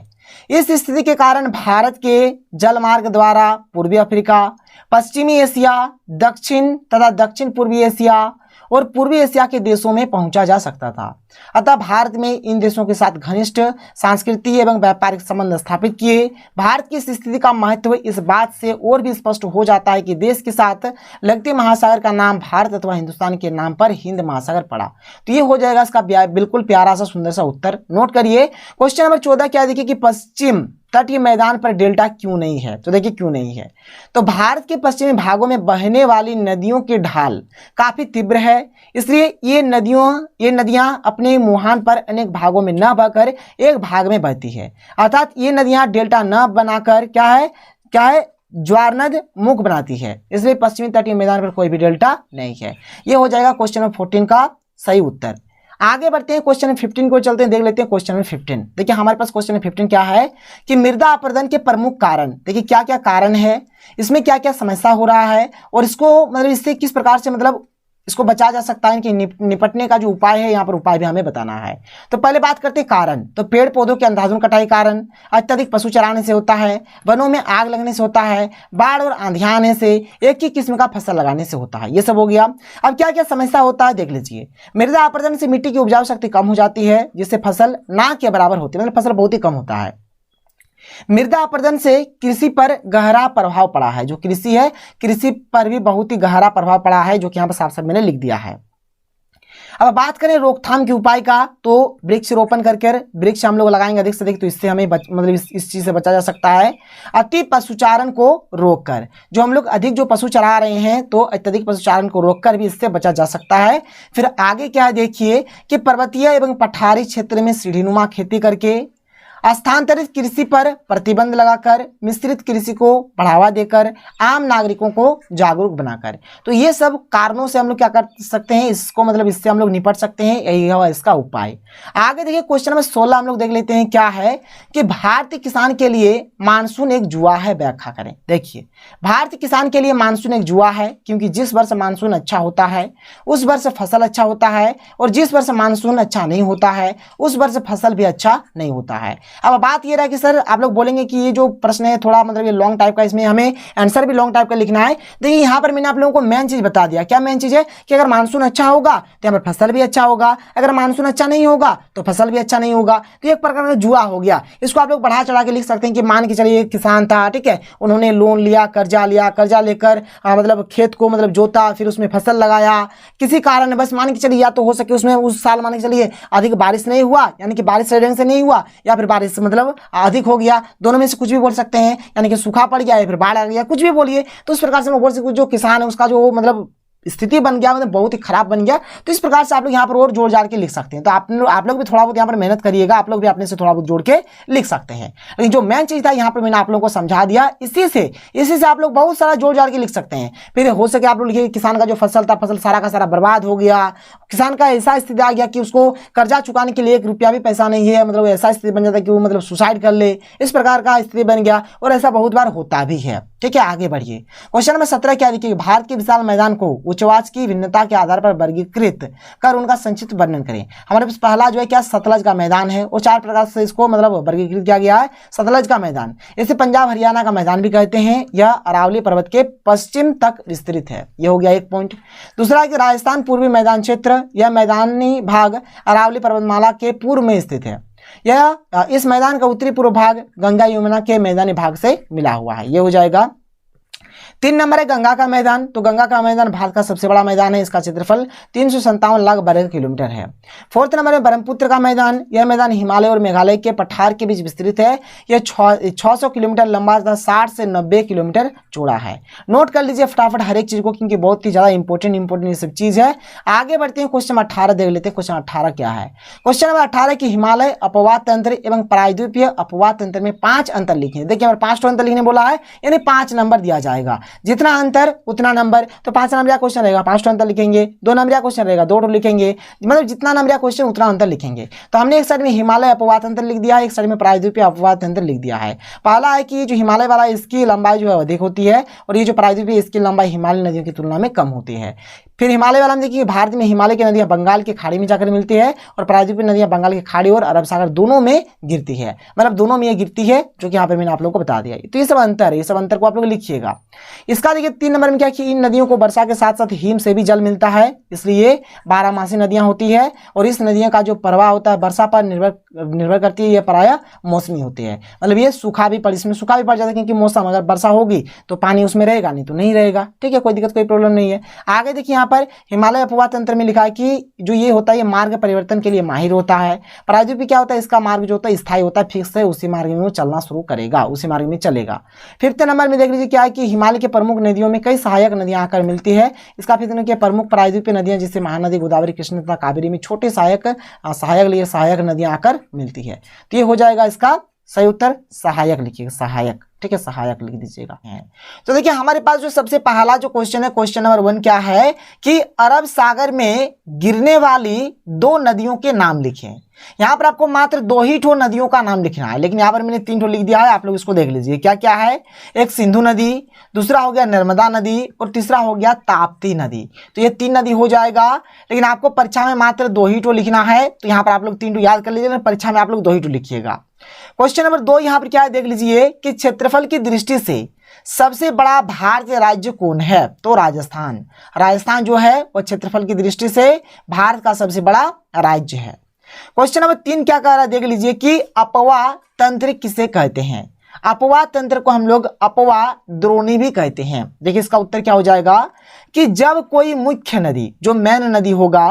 इस स्थिति के कारण भारत के जलमार्ग द्वारा पूर्वी अफ्रीका, पश्चिमी एशिया, दक्षिण तथा दक्षिण पूर्वी एशिया और पूर्वी एशिया के देशों में पहुंचा जा सकता था। अतः भारत में इन देशों के साथ घनिष्ठ सांस्कृतिक एवं व्यापारिक संबंध स्थापित किए। भारत की इस स्थिति का महत्व इस बात से और भी स्पष्ट हो जाता है कि देश के साथ लगते महासागर का नाम भारत अथवा हिंदुस्तान के नाम पर हिंद महासागर पड़ा। तो ये हो जाएगा इसका बिल्कुल प्यारा सा सुंदर सा उत्तर। नोट करिए क्वेश्चन नंबर 14 क्या देखिए कि पश्चिम तटीय मैदान पर डेल्टा क्यों नहीं है। तो देखिए क्यों नहीं है, तो भारत के पश्चिमी भागों में बहने वाली नदियों की ढाल काफी तीव्र है, इसलिए ये नदियां अपने मुहान पर अनेक भागों में न बहकर एक भाग में बहती है। अर्थात ये नदियां डेल्टा न बनाकर क्या है ज्वारनद मुख बनाती है, इसलिए पश्चिमी तटीय मैदान पर कोई भी डेल्टा नहीं है। ये हो जाएगा क्वेश्चन नंबर 14 का सही उत्तर। आगे बढ़ते हैं क्वेश्चन नंबर 15 को चलते हैं, देख लेते हैं क्वेश्चन नंबर 15। देखिए हमारे पास क्वेश्चन नंबर 15 क्या है कि मृदा अपरदन के प्रमुख कारण, देखिए क्या क्या कारण है, इसमें क्या क्या समस्या हो रहा है और इसको मतलब इससे किस प्रकार से मतलब इसको बचा जा सकता है, इनके निपटने का जो उपाय है यहाँ पर उपाय भी हमें बताना है। तो पहले बात करते हैं कारण। तो पेड़ पौधों के अंधाधुंध कटाई कारण, अत्यधिक पशु चराने से होता है, वनों में आग लगने से होता है, बाढ़ और आंधियां आने से, एक ही किस्म का फसल लगाने से होता है। ये सब हो गया। अब क्या क्या समस्या होता है देख लीजिए। मृदा अपरदन से मिट्टी की उपजाऊ शक्ति कम हो जाती है, जिससे फसल ना के बराबर होती है, मतलब फसल बहुत ही कम होता है। मृदा अपरदन से कृषि पर गहरा प्रभाव पड़ा है, जो कृषि है कृषि पर भी बहुत ही गहरा प्रभाव पड़ा है, जो कि यहाँ पर साफ साफ मैंने लिख दिया है। अब बात करें रोकथाम के उपाय का, तो वृक्ष रोपण करके वृक्ष हम लोग लगाएंगे अधिक से अधिक, तो इससे हमें मतलब इस चीज से बचा जा सकता है। अति पशुचारण को रोककर, जो हम लोग अधिक जो पशु चरा रहे हैं तो अत्यधिक पशुचारण को रोककर भी इससे बचा जा सकता है। फिर आगे क्या है देखिए कि पर्वतीय एवं पठारी क्षेत्र में सीढ़ीनुमा खेती करके, स्थानांतरित कृषि पर प्रतिबंध लगाकर, मिश्रित कृषि को बढ़ावा देकर, आम नागरिकों को जागरूक बनाकर। तो ये सब कारणों से हम लोग क्या कर सकते हैं, इसको मतलब इससे हम लोग निपट सकते हैं, यही है इसका उपाय। आगे देखिए क्वेश्चन नंबर 16 हम लोग देख लेते हैं क्या है कि भारतीय किसान के लिए मानसून एक जुआ है, व्याख्या करें। देखिए भारतीय किसान के लिए मानसून एक जुआ है, क्योंकि जिस वर्ष मानसून अच्छा होता है उस वर्ष फसल अच्छा होता है, और जिस वर्ष मानसून अच्छा नहीं होता है उस वर्ष फसल भी अच्छा नहीं होता है। अब बात ये रहा कि सर आप लोग बोलेंगे कि ये जो प्रश्न है थोड़ा मतलब ये लॉन्ग टाइप का, इसमें हमें आंसर भी लॉन्ग टाइप का लिखना है। देखिए यहाँ पर मैंने आप लोगों को मेन चीज बता दिया। क्या मेन चीज है कि अगर मानसून अच्छा होगा तो यहाँ पर फसल भी अच्छा होगा, अगर मानसून अच्छा नहीं होगा तो फसल भी अच्छा नहीं होगा। तो एक प्रकार का जुआ हो गया। इसको आप लोग बढ़ा चढ़ा के लिख सकते हैं कि मान के चलिए एक किसान था, ठीक है, उन्होंने लोन लिया, कर्जा लेकर मतलब खेत को मतलब जोता, फिर उसमें फसल लगाया, किसी कारण बस मान के चलिए या तो हो सके उसमें उस साल मान के चलिए अधिक बारिश नहीं हुआ, यानी कि बारिश से नहीं हुआ, या फिर बारिश मतलब अधिक हो गया, दोनों में से कुछ भी बोल सकते हैं, यानी कि सूखा पड़ गया या फिर बाढ़ आ गया, कुछ भी बोलिए। तो इस प्रकार से हम बोल सकते जो किसान है उसका जो मतलब स्थिति बन गया, मतलब बहुत ही खराब बन गया। तो इस प्रकार से आप लोग यहाँ पर और जोड़ जाड़ के लिख सकते हैं। तो आप लोग भी थोड़ा बहुत यहाँ पर मेहनत करिएगा, आप लोग भी अपने से थोड़ा बहुत जोड़ के लिख सकते हैं। लेकिन जो मेन चीज था यहाँ पर मैंने आप लोगों को समझा दिया, इसी से आप लोग बहुत सारा जोड़ जाड़ के लिख सकते हैं। फिर हो सके आप लोग लिखिए किसान का जो फसल था, फसल सारा का सारा बर्बाद हो गया, किसान का ऐसा स्थिति आ गया कि उसको कर्जा चुकाने के लिए 1 रुपया भी पैसा नहीं है, मतलब ऐसा स्थिति बन जाता है कि वो मतलब सुसाइड कर ले, इस प्रकार का स्थिति बन गया, और ऐसा बहुत बार होता भी है। ठीक है, आगे बढ़िए। क्वेश्चन नंबर 17 क्या देखिए, भारत के विशाल मैदान को उच्चवाच की भिन्नता के आधार पर वर्गीकृत कर उनका संक्षिप्त वर्णन करें। हमारे पास पहला जो है क्या सतलज का मैदान है, और 4 प्रकार से इसको मतलब वर्गीकृत किया गया है। सतलज का मैदान, इसे पंजाब हरियाणा का मैदान भी कहते हैं, यह अरावली पर्वत के पश्चिम तक विस्तृत है। यह हो गया एक पॉइंट। दूसरा है कि राजस्थान पूर्वी मैदान क्षेत्र, यह मैदानी भाग अरावली पर्वतमाला के पूर्व में स्थित है। यह इस मैदान का उत्तरी पूर्व भाग गंगा यमुना के मैदानी भाग से मिला हुआ है। यह हो जाएगा। 3 नंबर है गंगा का मैदान। तो गंगा का मैदान भारत का सबसे बड़ा मैदान है, इसका क्षेत्रफल 357 लाख वर्ग किलोमीटर है। 4th नंबर है ब्रह्मपुत्र का मैदान। यह मैदान हिमालय और मेघालय के पठार के बीच विस्तृत है। यह 600 किलोमीटर लंबा तथा 60 से 90 किलोमीटर चौड़ा है। नोट कर लीजिए फटाफट हर एक चीज को, क्योंकि बहुत ही ज्यादा इंपॉर्टेंट ये सब चीज है। आगे बढ़ते हैं, क्वेश्चन 18 देख लेते हैं। क्वेश्चन 18 क्या है? क्वेश्चन नंबर 18 की हिमालय अपवाद तंत्र एवं प्रायद्वीपीय अपवाद तंत्र में 5 अंतर लिखे। देखिए हमारे 5 अंतर लिखने बोला है, यानी 5 नंबर दिया जाएगा, जितना अंतर उतना नंबर। तो 5 नंबर क्वेश्चन रहेगा 5 अंतर लिखेंगे, 2 नंबर क्वेश्चन रहेगा 2 लिखेंगे, मतलब जितना नंबर क्वेश्चन उतना अंतर लिखेंगे। तो हमने एक साइड में हिमालय अपवाद तंत्र लिख दिया है, एक साइड में प्रायद्वीपीय अपवाद तंत्र लिख दिया है। पहला है कि जो हिमालय वाला इसकी लंबाई जो है अधिक होती है, और ये जो प्रायद्वीपीय इसकी लंबाई हिमालय नदियों की तुलना में कम होती है। फिर हिमालय वाला में देखिए भारत में हिमालय की नदियां बंगाल की खाड़ी में जाकर मिलती है, और प्रायद्वीपीय नदियां बंगाल की खाड़ी और अरब सागर दोनों में गिरती है, मतलब दोनों में ये गिरती है, जो कि यहाँ पर मैंने आप लोगों को बता दिया। तो ये सब अंतर है, ये सब अंतर को आप लोग लिखिएगा। इसका देखिए 3 नंबर में क्या कि इन नदियों को वर्षा के साथ साथ हिम से भी जल मिलता है, इसलिए 12मासी नदियां होती है, और इस नदियों का जो प्रवाह होता है वर्षा पर निर्भर करती है, यह प्रायः मौसमी होती है। मतलब ये सूखा भी पड़ इसमें सूखा भी पड़ जाता है, क्योंकि मौसम अगर वर्षा होगी तो पानी उसमें रहेगा, नहीं तो नहीं रहेगा। ठीक है, कोई दिक्कत कोई प्रॉब्लम नहीं है। आगे देखिए यहाँ पर हिमालय अपवाद तंत्र में लिखा है कि जो ये होता है ये मार्ग परिवर्तन के लिए माहिर होता है। प्रायद्वीपीय क्या होता है, इसका मार्ग जो होता है स्थायी होता है, फिक्स है, उसी मार्ग में वो चलना शुरू करेगा, उसी मार्ग में चलेगा। 5th नंबर में देख लीजिए क्या है कि हिमालय के प्रमुख नदियों में कई सहायक नदियां आकर मिलती है। इसका 5th नंबर प्रमुख प्रायद्वीपीय नदियां जिससे महानदी गोदावरी कृष्ण तथा कावेरी में छोटे सहायक नदियां आकर मिलती है। तो ये हो जाएगा इसका सही उत्तर, सहायक लिखिएगा, सहायक। ठीक है, सहायक लिख दीजिएगा। तो देखिए हमारे पास जो सबसे पहला जो क्वेश्चन है, क्वेश्चन नंबर 1 क्या है कि अरब सागर में गिरने वाली 2 नदियों के नाम लिखें। यहाँ पर आपको मात्र 2 ही ठो नदियों का नाम लिखना है, लेकिन यहाँ पर मैंने 3 ठो लिख दिया है, आप लोग इसको देख लीजिए क्या क्या है। एक सिंधु नदी, दूसरा हो गया नर्मदा नदी और तीसरा हो गया ताप्ती नदी। तो ये 3 नदी हो जाएगा, लेकिन आपको परीक्षा में मात्र 2 ही ठो लिखना है। तो यहाँ पर आप लोग 3 ठो याद कर लीजिए, परीक्षा में आप लोग 2 ही ठो लिखिएगा। क्वेश्चन नंबर 2 यहाँ पर क्या है देख लीजिए कि क्षेत्रफल की दृष्टि से सबसे बड़ा भारतीय राज्य कौन है? तो राजस्थान। राजस्थान जो है वो क्षेत्रफल की दृष्टि से भारत का सबसे बड़ा राज्य है। क्वेश्चन नंबर 3 क्या कह रहा है देख लीजिए कि अपवाह तंत्र किसे कहते हैं? अपवाह तंत्र को हम लोग अपवाह द्रोणी भी कहते हैं। देखिए इसका उत्तर क्या हो जाएगा कि जब कोई मुख्य नदी जो मेन नदी होगा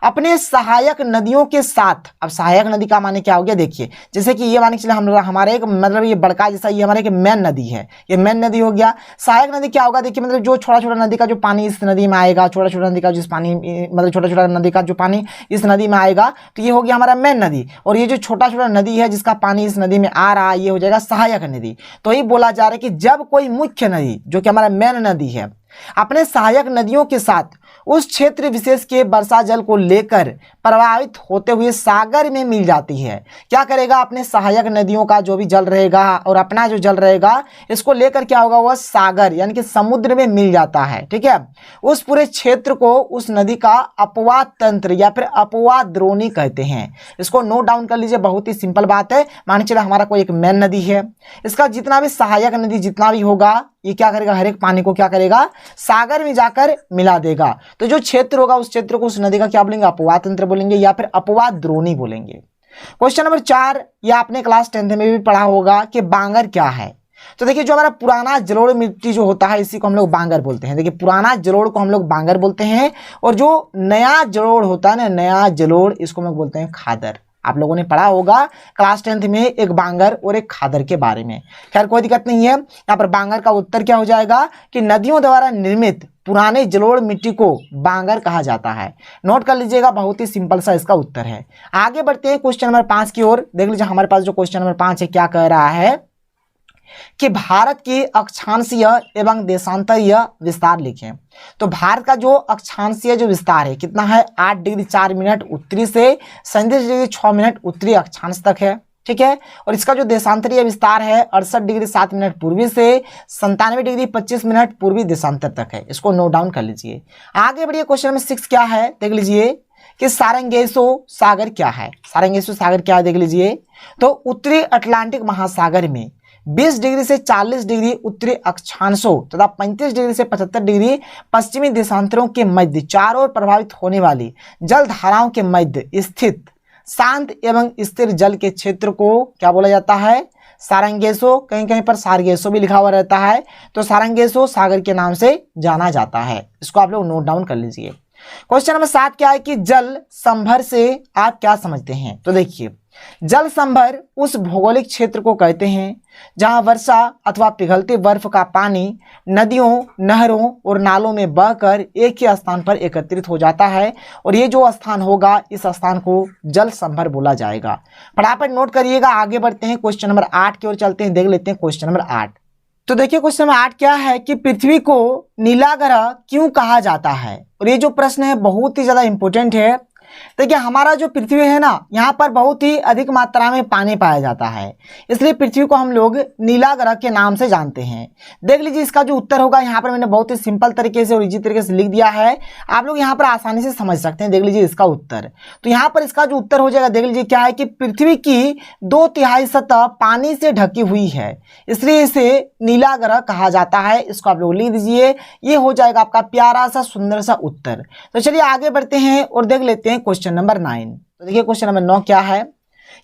अपने सहायक नदियों के साथ, अब सहायक नदी का माने क्या हो गया देखिए, जैसे कि ये माने चले हम लोग हमारे एक मतलब ये बड़का जैसा ये हमारे एक मेन नदी है, ये मेन नदी हो गया। सहायक नदी क्या होगा देखिए, मतलब जो छोटा छोटा नदी का जो पानी इस नदी में आएगा, छोटा छोटा नदी का जिस पानी मतलब छोटा छोटा नदी का जो पानी इस नदी में आएगा, तो ये हो गया हमारा मेन नदी। और ये जो छोटा छोटा नदी है जिसका पानी इस नदी में आ रहा है, ये हो जाएगा सहायक नदी। तो ये बोला जा रहा है कि जब कोई मुख्य नदी जो कि हमारा मेन नदी है अपने सहायक नदियों के साथ उस क्षेत्र विशेष के वर्षा जल को लेकर प्रवाहित होते हुए सागर में मिल जाती है, क्या करेगा अपने सहायक नदियों का जो भी जल रहेगा और अपना जो जल रहेगा इसको लेकर क्या होगा वह सागर यानी कि समुद्र में मिल जाता है। ठीक है, उस पूरे क्षेत्र को उस नदी का अपवाह तंत्र या फिर अपवाह द्रोणी कहते हैं। इसको नोट डाउन कर लीजिए, बहुत ही सिंपल बात है। मान चलिए हमारा कोई एक मेन नदी है, इसका जितना भी सहायक नदी जितना भी होगा ये क्या करेगा, हर एक पानी को क्या करेगा सागर में जाकर मिला देगा। तो जो क्षेत्र होगा उस क्षेत्र को उस नदी का क्या बोलेंगे, अपवाह तंत्र बोलेंगे या फिर अपवाह द्रोणी बोलेंगे। क्वेश्चन नंबर 4, ये आपने क्लास 10th में भी पढ़ा होगा कि बांगर क्या है। तो देखिए जो हमारा पुराना जलोढ़ मिट्टी जो होता है इसी को हम लोग बांगर बोलते हैं। देखिए पुराना जलोढ़ को हम लोग बांगर बोलते हैं, और जो नया जलोढ़ होता है ना, नया जलोढ़, इसको हम लोग बोलते हैं खादर। आप लोगों ने पढ़ा होगा क्लास 10th में एक बांगर और एक खादर के बारे में। खैर कोई दिक्कत नहीं है। यहाँ पर बांगर का उत्तर क्या हो जाएगा कि नदियों द्वारा निर्मित पुराने जलोढ़ मिट्टी को बांगर कहा जाता है। नोट कर लीजिएगा, बहुत ही सिंपल सा इसका उत्तर है। आगे बढ़ते हैं क्वेश्चन नंबर 5 की ओर। देख लीजिए हमारे पास जो क्वेश्चन नंबर 5 है क्या कह रहा है कि भारत की अक्षांशीय एवं देशांतरीय विस्तार लिखें। तो भारत का जो अक्षांशीय जो विस्तार है कितना है, 8 डिग्री 4 मिनट उत्तरी से 37 डिग्री 6 मिनट उत्तरी अक्षांश तक है। ठीक है, और इसका जो देशांतरीय विस्तार है 68 डिग्री 7 मिनट पूर्वी से 97 डिग्री 25 मिनट पूर्वी देशांतर तक है। इसको नोट डाउन कर लीजिए। आगे बढ़िए, क्वेश्चन नंबर 6 क्या है देख लीजिए कि सारंगेसो सागर क्या है। सारंगेसो सागर क्या है देख लीजिए। तो उत्तरी अटलांटिक महासागर में 20 डिग्री से 40 डिग्री उत्तरी अक्षांशों तथा 35 डिग्री से 75 डिग्री पश्चिमी देशांतरों के मध्य चारों ओर प्रभावित होने वाली जल धाराओं के मध्य स्थित शांत एवं स्थिर जल के क्षेत्र को क्या बोला जाता है, सारंगेसो। कहीं कहीं पर सारगेसो भी लिखा हुआ रहता है, तो सारंगेसो सागर के नाम से जाना जाता है। इसको आप लोग नोट डाउन कर लीजिए। क्वेश्चन नंबर 7 क्या है कि जल संभर से आप क्या समझते हैं। तो देखिए जल संभर उस भौगोलिक क्षेत्र को कहते हैं जहां वर्षा अथवा पिघलते बर्फ का पानी नदियों, नहरों और नालों में बहकर एक ही स्थान पर एकत्रित हो जाता है, और ये जो स्थान होगा इस स्थान को जल संभर बोला जाएगा। फटाफट नोट करिएगा। आगे बढ़ते हैं, क्वेश्चन नंबर 8 की ओर चलते हैं। देख लेते हैं क्वेश्चन नंबर 8। तो देखिए क्वेश्चन नंबर 8 क्या है कि पृथ्वी को नीला ग्रह क्यों कहा जाता है। और ये जो प्रश्न है बहुत ही ज्यादा इंपॉर्टेंट है। देखिए हमारा जो पृथ्वी है ना, यहाँ पर बहुत ही अधिक मात्रा में पानी पाया जाता है, इसलिए पृथ्वी को हम लोग नीला ग्रह के नाम से जानते हैं। देख लीजिए इसका जो उत्तर होगा, यहाँ पर मैंने बहुत ही सिंपल तरीके से और इजी तरीके से लिख दिया है, आप लोग यहाँ पर आसानी से समझ सकते हैं। देख लीजिए इसका उत्तर, तो यहाँ पर इसका जो उत्तर हो जाएगा देख लीजिए क्या है कि पृथ्वी की 2/3 सतह पानी से ढकी हुई है, इसलिए इसे नीला ग्रह कहा जाता है। इसको आप लोग लिख दीजिए, ये हो जाएगा आपका प्यारा सा सुंदर सा उत्तर। तो चलिए आगे बढ़ते हैं और देख लेते हैं क्वेश्चन नंबर 9। तो देखिए क्वेश्चन नंबर 9 क्या है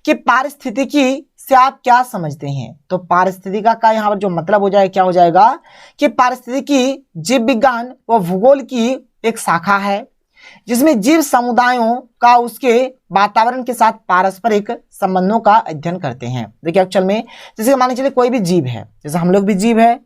कि पारिस्थितिकी से आप क्या समझते हैं। तो पारिस्थितिका का यहाँ पर जो मतलब हो जाएगा क्या हो जाएगा कि पारिस्थितिकी जीव विज्ञान व भूगोल की एक शाखा है जिसमें जीव समुदायों का उसके वातावरण के साथ पारस्परिक संबंधों का अध्ययन करते हैं। देखिए एक्चुअल में जैसे मान चलिए कोई भी जीव है, जैसे हम लोग भी जीव है,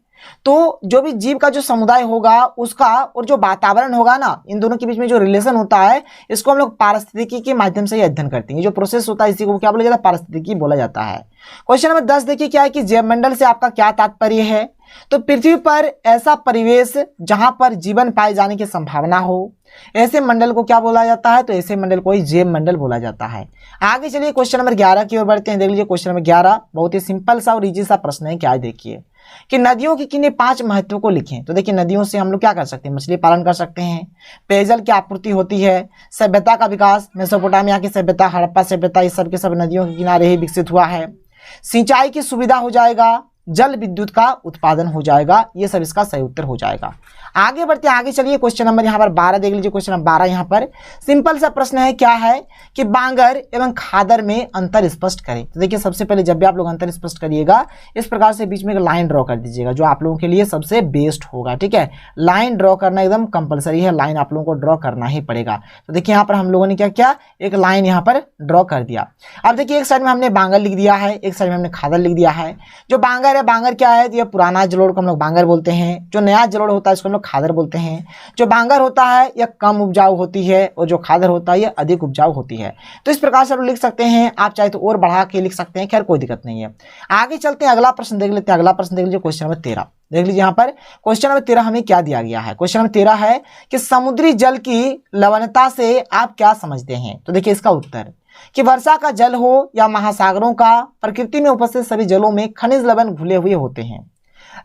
तो जो भी जीव का जो समुदाय होगा उसका और जो वातावरण होगा ना, इन दोनों के बीच में जो रिलेशन होता है इसको हम लोग पारिस्थितिकी के माध्यम से ही अध्ययन करते हैं। जो प्रोसेस होता है इसी को क्या बोला जाता है, पारिस्थितिकी बोला जाता है। क्वेश्चन नंबर 10 देखिए क्या है कि जैव मंडल से आपका क्या तात्पर्य है। तो पृथ्वी पर ऐसा परिवेश जहां पर जीवन पाए जाने की संभावना हो, ऐसे मंडल को क्या बोला जाता है? तो ऐसे मंडल को ही जैव मंडल बोला जाता है। आगे चलिए क्वेश्चन नंबर 11 की ओर बढ़ते हैं। देख लीजिए क्वेश्चन नंबर 11 बहुत ही सिंपल सा और इजी सा प्रश्न है। क्या है देखिए कि नदियों की किन्हीं 5 महत्व को लिखें। तो देखिए नदियों से हम लोग क्या कर सकते हैं? मछली पालन कर सकते हैं, पेयजल की आपूर्ति होती है, सभ्यता का विकास, मेसोपोटामिया की सभ्यता, हड़प्पा सभ्यता, ये सब के सब नदियों के किनारे ही विकसित हुआ है। सिंचाई की सुविधा हो जाएगा, जल विद्युत का उत्पादन हो जाएगा, ये सब इसका सही उत्तर हो जाएगा। आगे बढ़ते हैं, आगे चलिए क्वेश्चन नंबर यहाँ पर 12 देख लीजिए। क्वेश्चन नंबर 12 यहाँ पर सिंपल सा प्रश्न है। क्या है कि बांगर एवं खादर में अंतर स्पष्ट करें। तो देखिए सबसे पहले जब भी आप लोग अंतर स्पष्ट करिएगा इस प्रकार से बीच में एक लाइन ड्रॉ कर दीजिएगा, जो आप लोगों के लिए सबसे बेस्ट होगा। ठीक है, लाइन ड्रॉ करना एकदम कंपलसरी है, लाइन आप लोगों को ड्रॉ करना ही पड़ेगा। तो देखिए यहाँ पर हम लोगों ने क्या किया, एक लाइन यहाँ पर ड्रॉ कर दिया। अब देखिए एक साइड में हमने बांगर लिख दिया है, एक साइड में हमने खादर लिख दिया है। जो बांगर है, बांगर क्या है? यह पुराना जलोढ़ को हम लोग बांगर बोलते हैं। जो नया जलोढ़ होता है इसको हम लोग खादर बोलते हैं। जो बांगर होता है यह कम उपजाऊ होती है और जो खादर होता है यह अधिक उपजाऊ होती है। तो इस प्रकार से आप लिख सकते हैं, आप चाहे तो और बढ़ा के लिख सकते हैं, खैर कोई दिक्कत नहीं है। आगे चलते हैं, अगला प्रश्न देख लेते हैं। अगला प्रश्न देख लीजिए क्वेश्चन नंबर 13 देख लीजिए। यहाँ पर क्वेश्चन नंबर 13 हमें क्या दिया गया है? क्वेश्चन नंबर 13 है कि समुद्री जल की लवणता से आप क्या समझते हैं? तो देखिए इसका उत्तर कि वर्षा का जल हो या महासागरों का, प्रकृति में उपस्थित सभी जलों में खनिज लवण घुले हुए होते हैं।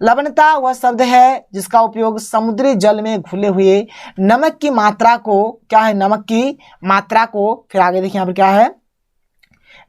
लवणता वह शब्द है जिसका उपयोग समुद्री जल में घुले हुए नमक की मात्रा को, क्या है? नमक की मात्रा को, फिर आगे देखिए यहाँ पर क्या है,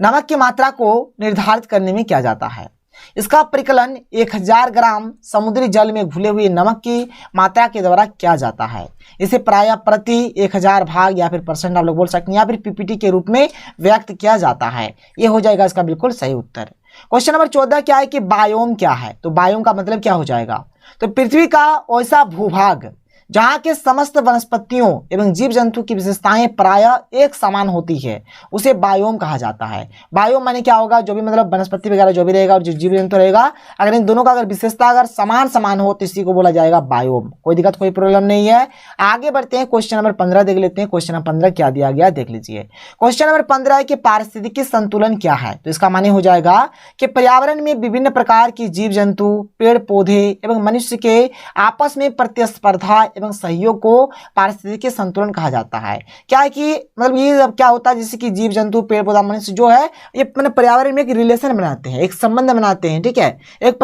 नमक की मात्रा को निर्धारित करने में किया जाता है। इसका परिकलन 1000 ग्राम समुद्री जल में घुले हुए नमक की मात्रा के द्वारा किया जाता है। इसे प्रायः प्रति 1000 भाग या फिर परसेंट आप लोग बोल सकते हैं, या फिर पीपीटी के रूप में व्यक्त किया जाता है। ये हो जाएगा इसका बिल्कुल सही उत्तर। क्वेश्चन नंबर 14 क्या है कि बायोम क्या है? तो बायोम का मतलब क्या हो जाएगा? तो पृथ्वी का ऐसा भूभाग जहाँ के समस्त वनस्पतियों एवं जीव जंतु की विशेषताएं प्रायः एक समान होती है, उसे बायोम कहा जाता है। बायोम माने क्या होगा? जो भी मतलब वनस्पति वगैरह जो भी रहेगा और जो जीव जंतु रहेगा, अगर इन दोनों का अगर विशेषता अगर समान समान हो तो इसी को बोला जाएगा बायोम। कोई दिक्कत कोई प्रॉब्लम नहीं है। आगे बढ़ते हैं, क्वेश्चन नंबर 15 देख लेते हैं। क्वेश्चन नंबर 15 क्या दिया गया देख लीजिए। क्वेश्चन नंबर 15 है कि पारिस्थितिकी संतुलन क्या है? तो इसका माने हो जाएगा कि पर्यावरण में विभिन्न प्रकार की जीव जंतु, पेड़ पौधे एवं मनुष्य के आपस में प्रतिस्पर्धा एवं सहयोग को पारिस्थितिकी संतुलन कहा जाता है। क्या है कि मतलब ये क्या होता है, जैसे कि जीव जंतु, पेड़ पौधा, मनुष्य जो है ये मतलब पर्यावरण में एक रिलेशन बनाते हैं, एक संबंध बनाते हैं। ठीक है, एक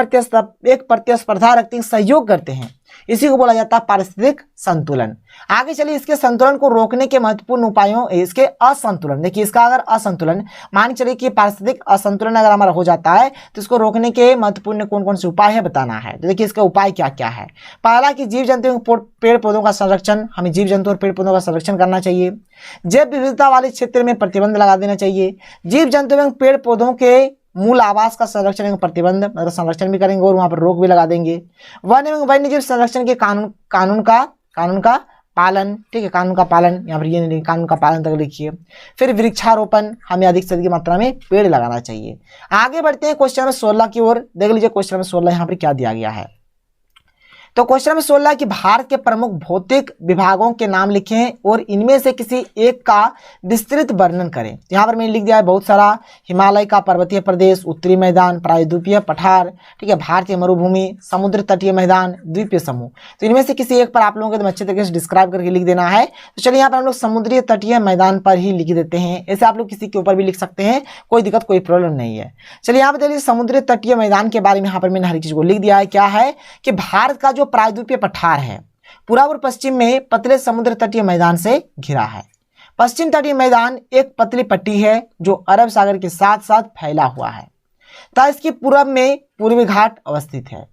प्रतिस्पर्धा रखते हैं, सहयोग करते हैं, इसी को बोला जाता है पारिस्थितिक संतुलन। आगे चलिए, इसके संतुलन को रोकने के महत्वपूर्ण उपायों, इसके असंतुलन, देखिए इसका अगर असंतुलन मान चलिए कि पारिस्थितिक असंतुलन अगर हमारा हो जाता है तो इसको रोकने के महत्वपूर्ण कौन कौन से उपाय है बताना है। तो देखिए इसका उपाय क्या क्या है। पहला कि जीव जंतु पेड़ पौधों का संरक्षण, हमें जीव जंतु और पेड़ पौधों का संरक्षण करना चाहिए। जैव विविधता वाले क्षेत्र में प्रतिबंध लगा देना चाहिए। जीव जंतु एवं पेड़ पौधों के मूल आवास का संरक्षण एवं प्रतिबंध, मतलब संरक्षण भी करेंगे और वहां पर रोक भी लगा देंगे। वन एवं वन्यजीव संरक्षण के कानून का पालन, ठीक है, कानून का पालन, यहाँ पर ये नहीं, कानून का पालन तक लिखिए। फिर वृक्षारोपण, हमें अधिक से अधिक मात्रा में पेड़ लगाना चाहिए। आगे बढ़ते हैं क्वेश्चन नंबर 16 की ओर। देख लीजिए क्वेश्चन नंबर 16 यहाँ पर क्या दिया गया है। तो क्वेश्चन नंबर 16 कि भारत के प्रमुख भौतिक विभागों के नाम लिखें और इनमें से किसी एक का विस्तृत वर्णन करें। यहाँ पर मैंने लिख दिया है बहुत सारा, हिमालय का पर्वतीय प्रदेश, उत्तरी मैदान, प्रायद्वीपीय पठार, ठीक है, भारतीय मरुभूमि, समुद्र तटीय मैदान, द्वीपीय समूह। तो इनमें से किसी एक पर आप लोगों को एकदम अच्छे तरीके से डिस्क्राइब करके लिख देना है। तो चलिए यहाँ पर हम लोग समुद्रीय तटीय मैदान पर ही लिख देते हैं। ऐसे आप लोग किसी के ऊपर भी लिख सकते हैं, कोई दिक्कत कोई प्रॉब्लम नहीं है। चलिए यहाँ पर देखिए समुद्री तटीय मैदान के बारे में यहाँ पर मैंने हर चीज को लिख दिया है। क्या है कि भारत का जो प्रायद्वीपीय पठार है पूर्व और पश्चिम में पतले समुद्र तटीय मैदान से घिरा है। पश्चिम तटीय मैदान एक पतली पट्टी है जो अरब सागर के साथ साथ फैला हुआ है तथा इसके पूर्व में पूर्वी घाट अवस्थित है।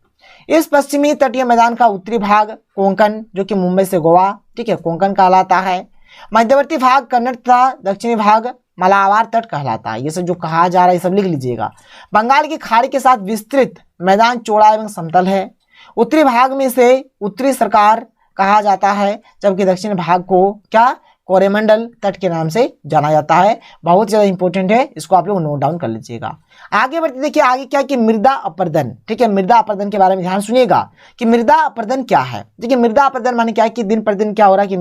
इस पश्चिमी तटीय मैदान का उत्तरी भाग कोंकण, जो कि मुंबई से गोवा, ठीक है, कोंकण कहलाता है। मध्यवर्ती भाग कन्नड़ तथा दक्षिणी भाग मलाबार तट कहलाता है। ये सब जो कहा जा रहा है ये सब लिख लीजिएगा। बंगाल की खाड़ी के साथ विस्तृत मैदान चौड़ा एवं समतल है। उत्तरी भाग में से उत्तरी सरकार कहा जाता है, जबकि दक्षिण भाग को क्या कोरेमंडल तट के नाम से जाना जाता है। बहुत ज्यादा इंपॉर्टेंट है, इसको आप लोग नोट डाउन कर लीजिएगा। आगे बढ़ते देखिए आगे क्या कि मृदा अपर्दन, ठीक है, मृदा अपर्दन के बारे में ध्यान सुनिएगा कि मृदा अपर्दन क्या है। देखिए मृदा अपर्दन माने क्या है कि दिन प्रतिदिन क्या हो रहा है कि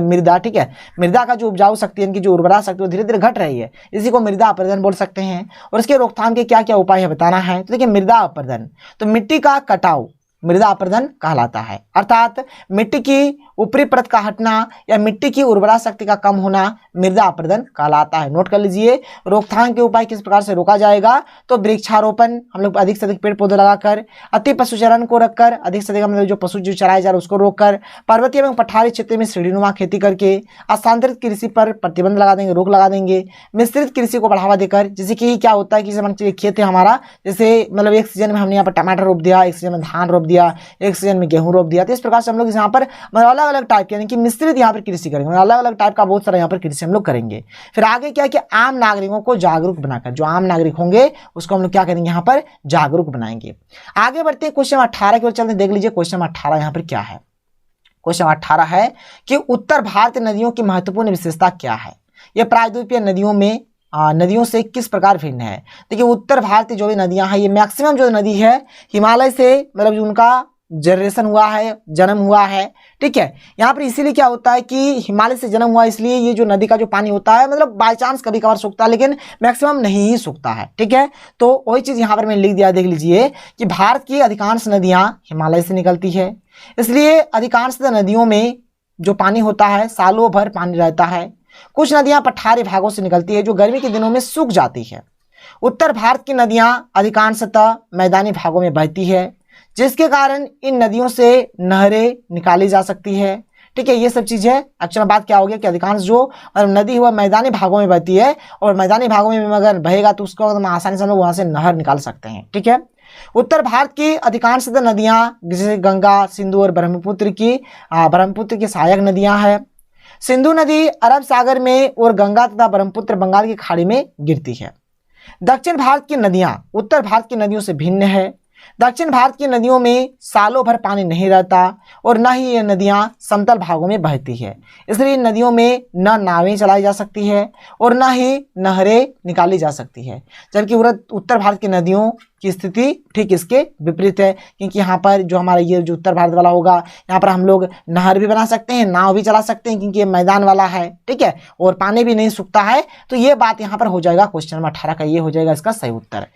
मृदा ठीक है, मृदा का जो उपजाऊ शक्ति है, इनकी जो उर्वरा शक्ति वो धीरे धीरे घट रही है, इसी को मृदा अपर्दन बोल सकते हैं। और इसके रोकथाम के क्या क्या उपाय है बताना है। तो देखिए मृदा अपर्दन तो मिट्टी का कटाव, मृदा अपरदन कहलाता है। अर्थात मिट्टी की ऊपरी परत का हटना या मिट्टी की उर्वरा शक्ति का कम होना मृदा अपरदन कहलाता है। नोट कर लीजिए, रोकथाम के उपाय किस प्रकार से रोका जाएगा, तो वृक्षारोपण, हम लोग अधिक से अधिक पेड़ पौधे लगाकर, अति पशुचरण को रखकर, अधिक से अधिक मतलब जो पशु जो चराए जा रहे उसको रोककर, पर्वतीय एवं पठारी क्षेत्र में सीढ़ीनुमा खेती करके, स्थानांतरित कृषि पर प्रतिबंध लगा देंगे, रोक लगा देंगे, मिश्रित कृषि को बढ़ावा देकर, जैसे कि क्या होता है कि जैसे खेत है हमारा, जैसे मतलब एक सीजन में हमने यहाँ पर टमाटर रोप दिया, एक सीजन में धान रोप दिया, एक सीजन में गेहूं रोप दिया, तो इस प्रकार से हम लोग यहाँ पर मतलब अलग अलग टाइप के यानी कि मिश्रित यहाँ पर कृषि करेंगे, मतलब अलग अलग टाइप का बहुत सारा यहाँ पर कृषि हम लोग करेंगे। फिर आगे क्या कि आम नागरिकों को जागरूक बनाकर, जो आम नागरिक होंगे उसको हम लोग क्या करेंगे, यहाँ पर जागरूक बनाएंगे। आगे बढ़ते हैं क्वेश्चन 18 की ओर चलते हैं। देख लीजिए क्वेश्चन 18 यहाँ पर क्या है। क्वेश्चन 18 है कि उत्तर भारतीय नदियों की महत्वपूर्ण विशेषता क्या है, यह प्रायद्वीपीय नदियों में नदियों से किस प्रकार भिन्न है। देखिए उत्तर भारतीय जो भी नदियां हैं, ये मैक्सिमम जो नदी है हिमालय से मतलब जो उनका जनरेशन हुआ है, जन्म हुआ है, ठीक है। यहाँ पर इसीलिए क्या होता है कि हिमालय से जन्म हुआ, इसलिए ये जो नदी का जो पानी होता है मतलब बाय चांस कभी कभार सूखता है, लेकिन मैक्सिमम नहीं ही सूखता है, ठीक है। तो वही चीज यहाँ पर मैंने लिख दिया, देख लीजिए कि भारत की अधिकांश नदियां हिमालय से निकलती है, इसलिए अधिकांश नदियों में जो पानी होता है सालों भर पानी रहता है। कुछ नदियां पठारी भागों से निकलती है जो गर्मी के दिनों में सूख जाती है। उत्तर भारत की नदियां अधिकांशतः मैदानी भागों में बहती है, जिसके कारण इन नदियों से नहरें निकाली जा सकती है, ठीक है। ये सब चीजें एक्चुअल में बात क्या हो गया कि अधिकांश जो नदी हुआ मैदानी भागों में बहती है, और मैदानी भागों में अगर बहेगा तो उसको आसानी से हम लोग वहां से नहर निकाल सकते हैं, ठीक है। उत्तर भारत की अधिकांश नदियां जैसे गंगा, सिंधु और ब्रह्मपुत्र की सहायक नदियां हैं। सिंधु नदी अरब सागर में और गंगा तथा ब्रह्मपुत्र बंगाल की खाड़ी में गिरती है। दक्षिण भारत की नदियां उत्तर भारत की नदियों से भिन्न है। दक्षिण भारत की नदियों में सालों भर पानी नहीं रहता और न ही ये नदियां समतल भागों में बहती है, इसलिए इन नदियों में न नावें चलाई जा सकती है और न ही नहरें निकाली जा सकती है। जबकि उत्तर भारत की नदियों की स्थिति ठीक इसके विपरीत है, क्योंकि यहाँ पर जो हमारा ये जो उत्तर भारत वाला होगा, यहाँ पर हम लोग नहर भी बना सकते हैं, नाव भी चला सकते हैं, क्योंकि ये मैदान वाला है, ठीक है, और पानी भी नहीं सूखता है। तो ये बात यहाँ पर हो जाएगा, क्वेश्चन नंबर 18 का ये हो जाएगा इसका सही उत्तर।